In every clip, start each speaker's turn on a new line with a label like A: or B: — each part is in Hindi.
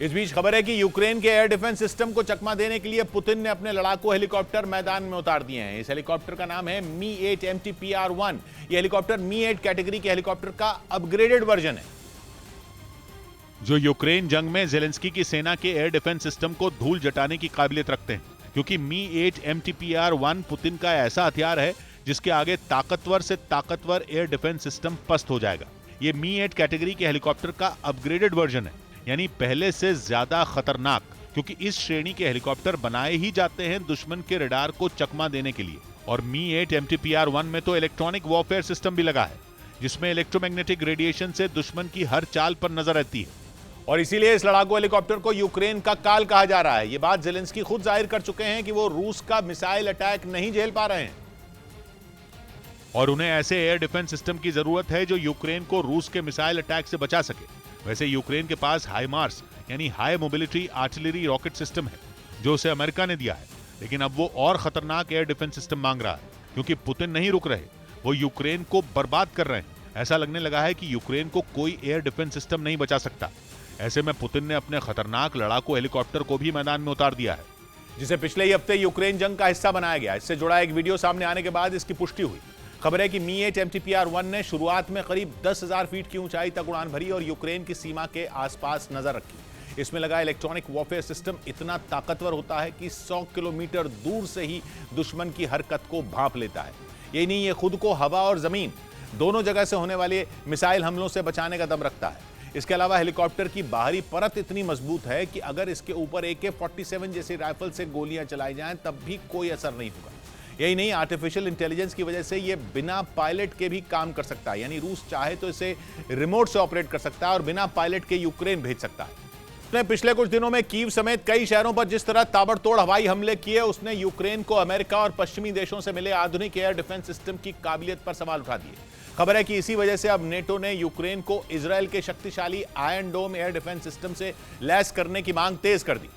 A: इस बीच खबर है कि यूक्रेन के एयर डिफेंस सिस्टम को चकमा देने के लिए पुतिन ने अपने लड़ाकू हेलीकॉप्टर मैदान में उतार दिए हैं। इस हेलीकॉप्टर का नाम है मी-8 MTPR-1। यह हेलीकॉप्टर मी-8 कैटेगरी के हेलीकॉप्टर का अपग्रेडेड वर्जन है, जो यूक्रेन जंग में जेलेंस्की की सेना के एयर डिफेंस सिस्टम को धूल जटाने की काबिलियत रखते हैं। क्योंकि मी-8 MTPR-1 पुतिन का ऐसा हथियार है जिसके आगे ताकतवर से ताकतवर एयर डिफेंस सिस्टम पस्त हो जाएगा। ये मी-8 कैटेगरी के हेलीकॉप्टर का अपग्रेडेड वर्जन है, यानी पहले से ज्यादा खतरनाक, क्योंकि इस श्रेणी के हेलीकॉप्टर बनाए ही जाते हैं दुश्मन के रडार को चकमा देने के लिए। और मी-8 MTPR-1 में तो इलेक्ट्रॉनिक वॉरफेयर सिस्टम भी लगा है, जिसमें इलेक्ट्रोमैग्नेटिक रेडिएशन से दुश्मन की हर चाल पर नजर रहती है। और इसीलिए इस लड़ाकू हेलीकॉप्टर को यूक्रेन का काल कहा जा रहा है। ये बात जेलेंस्की खुद जाहिर कर चुके हैं कि वो रूस का मिसाइल अटैक नहीं झेल पा रहे हैं और उन्हें ऐसे एयर डिफेंस सिस्टम की जरूरत है जो यूक्रेन को रूस के मिसाइल अटैक से बचा सके। वैसे यूक्रेन के पास हाइमार्स यानी high mobility artillery rocket system है, जो उसे अमेरिका ने दिया है, लेकिन अब वो और खतरनाक एयर डिफेंस सिस्टम मांग रहा है, क्योंकि पुतिन नहीं रुक रहे, वो यूक्रेन को बर्बाद कर रहे हैं। ऐसा लगने लगा है कि यूक्रेन को कोई एयर डिफेंस सिस्टम नहीं बचा सकता। ऐसे में पुतिन ने अपने खतरनाक लड़ाकू हेलीकॉप्टर को भी मैदान में उतार दिया है, जिसे पिछले ही हफ्ते यूक्रेन जंग का हिस्सा बनाया गया। इससे जुड़ा एक वीडियो सामने आने के बाद इसकी पुष्टि हुई। खबर है कि मी-8 MTPR-1 ने शुरुआत में करीब 10,000 फीट की ऊंचाई तक उड़ान भरी और यूक्रेन की सीमा के आसपास नजर रखी। इसमें लगा इलेक्ट्रॉनिक वॉरफेयर सिस्टम इतना ताकतवर होता है कि 100 किलोमीटर दूर से ही दुश्मन की हरकत को भांप लेता है। यही नहीं, ये खुद को हवा और जमीन दोनों जगह से होने वाले मिसाइल हमलों से बचाने का दम रखता है। इसके अलावा हेलीकॉप्टर की बाहरी परत इतनी मजबूत है कि अगर इसके ऊपर AK-47 जैसी राइफल से गोलियां चलाई जाएं तब भी कोई असर नहीं होगा। यही नहीं, आर्टिफिशियल इंटेलिजेंस की वजह से यह बिना पायलट के भी काम कर सकता है, यानी रूस चाहे तो इसे रिमोट से ऑपरेट कर सकता है और बिना पायलट के यूक्रेन भेज सकता है। उसने पिछले कुछ दिनों में कीव समेत कई शहरों पर जिस तरह ताबड़तोड़ हवाई हमले किए, उसने यूक्रेन को अमेरिका और पश्चिमी देशों से मिले आधुनिक एयर डिफेंस सिस्टम की काबिलियत पर सवाल उठा दिए। खबर है कि इसी वजह से अब नेटो ने यूक्रेन को इजरायल के शक्तिशाली आयरन डोम एयर डिफेंस सिस्टम से लैस करने की मांग तेज कर दी,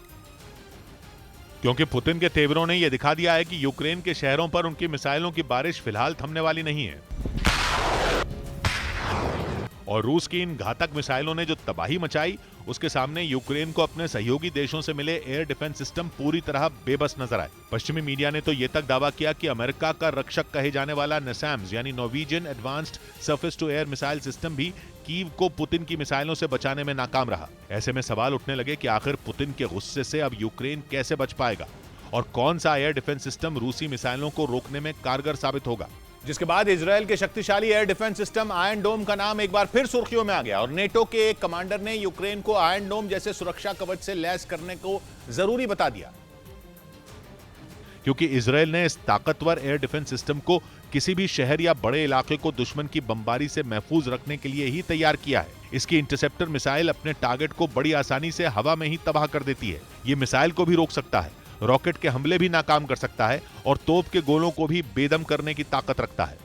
A: क्योंकि पुतिन के तेवरों ने यह दिखा दिया है कि यूक्रेन के शहरों पर उनकी मिसाइलों की बारिश फिलहाल थमने वाली नहीं है। और रूस की इन घातक मिसाइलों ने जो तबाही मचाई, उसके सामने यूक्रेन को अपने सहयोगी देशों से मिले एयर डिफेंस सिस्टम पूरी तरह बेबस नजर आए। पश्चिमी मीडिया ने तो यह तक दावा किया कि अमेरिका का रक्षक कहे जाने वाला NASAMS यानी Norwegian advanced surface to air missile system भी कीव को पुतिन की मिसाइलों से बचाने में नाकाम रहा। ऐसे में सवाल उठने लगे कि आखिर पुतिन के गुस्से से अब यूक्रेन कैसे बच पाएगा और कौन सा एयर डिफेंस सिस्टम रूसी मिसाइलों को रोकने में कारगर साबित होगा। जिसके बाद इजरायल के शक्तिशाली एयर डिफेंस सिस्टम आयरन डोम का नाम एक बार फिर सुर्खियों में आ गया और नेटो के एक कमांडर ने यूक्रेन को आयरन डोम जैसे सुरक्षा कवच से लैस करने को जरूरी बता दिया, क्योंकि इजरायल ने इस ताकतवर एयर डिफेंस सिस्टम को किसी भी शहर या बड़े इलाके को दुश्मन की बमबारी से महफूज रखने के लिए ही तैयार किया है। इसकी इंटरसेप्टर मिसाइल अपने टारगेट को बड़ी आसानी से हवा में ही तबाह कर देती है। ये मिसाइल को भी रोक सकता है, रॉकेट के हमले भी नाकाम कर सकता है और तोप के गोलों को भी बेदम करने की ताकत रखता है।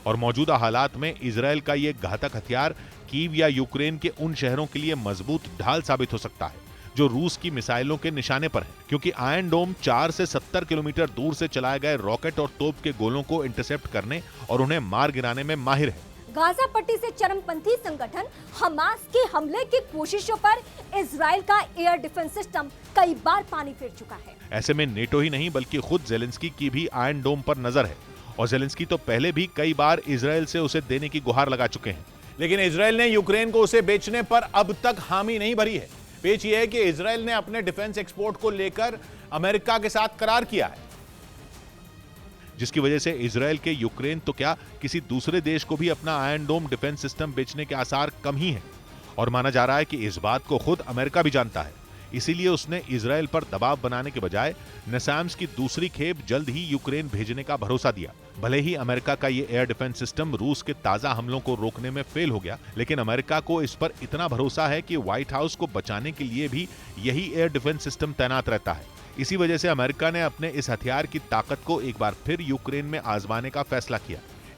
A: और मौजूदा हालात में इजरायल का यह घातक हथियार कीव या यूक्रेन के उन शहरों के लिए मजबूत ढाल साबित हो सकता है जो रूस की मिसाइलों के निशाने पर है, क्योंकि आयरन डोम 4 से 70 किलोमीटर दूर से चलाए गए रॉकेट और तोप के गोलों को इंटरसेप्ट करने और उन्हें मार गिराने में माहिर है।
B: गाजा पट्टी से चरमपंथी संगठन हमास के हमले की कोशिशों पर इजरायल का एयर डिफेंस सिस्टम कई बार पानी फेर चुका है।
A: ऐसे में नेटो ही नहीं बल्कि खुद जेलेंस्की की भी आयरन डोम पर नजर है और जेलेंस्की तो पहले भी कई बार इजरायल से उसे देने की गुहार लगा चुके हैं, लेकिन इजरायल ने यूक्रेन को उसे बेचने पर अब तक हामी नहीं भरी है। पेच यह है कि इजरायल ने अपने डिफेंस एक्सपोर्ट को लेकर अमेरिका के साथ करार किया है, जिसकी वजह से इजरायल के यूक्रेन तो क्या किसी दूसरे देश को भी अपना आयरन डोम डिफेंस सिस्टम बेचने के आसार कम ही हैं। और माना जा रहा है कि इस बात को खुद अमेरिका भी जानता है, इसीलिए उसने इजरायल पर दबाव बनाने के बजाय NASAMS की दूसरी खेप जल्द ही यूक्रेन भेजने का भरोसा दिया। भले ही अमेरिका का ये एयर डिफेंस सिस्टम रूस के ताजा हमलों को रोकने में फेल हो गया, लेकिन अमेरिका को इस पर इतना भरोसा है कि व्हाइट हाउस को बचाने के लिए भी यही एयर डिफेंस सिस्टम तैनात रहता है। इसी वजह से अमेरिका ने अपने इस हथियार की ताकत को एक बार फिर यूक्रेन में आजमाने का फैसला किया।